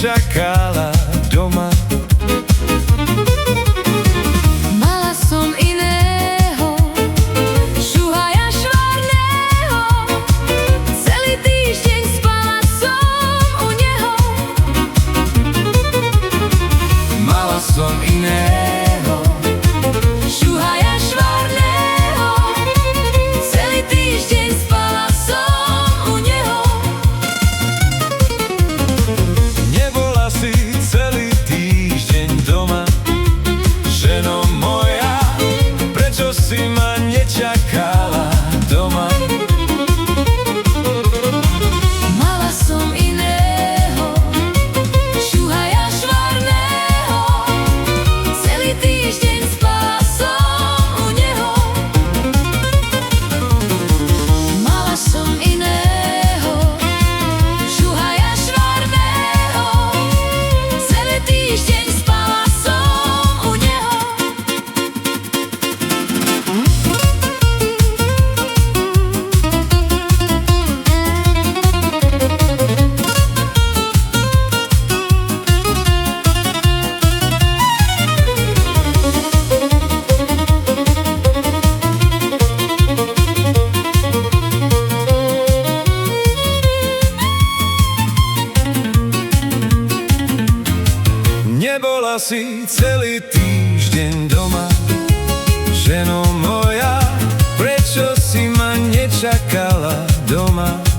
nečakala doma. Mala som iného, šuhaja švarného, celý týždeň spala som u neho. Mala som iného, Šuhaja švarného, celý týždeň spala som u neho. nebola si celý týždeň doma. Ženo moja, prečo si ma nečakala doma? Mala som iného, šuhaja švarného, celý týždeň spala som u neho. Mala som iného, šuhaja švarného, celý týždeň spala som u neho. Nebola si celý týždeň doma. Ženo moja, prečo si ma nečakala doma?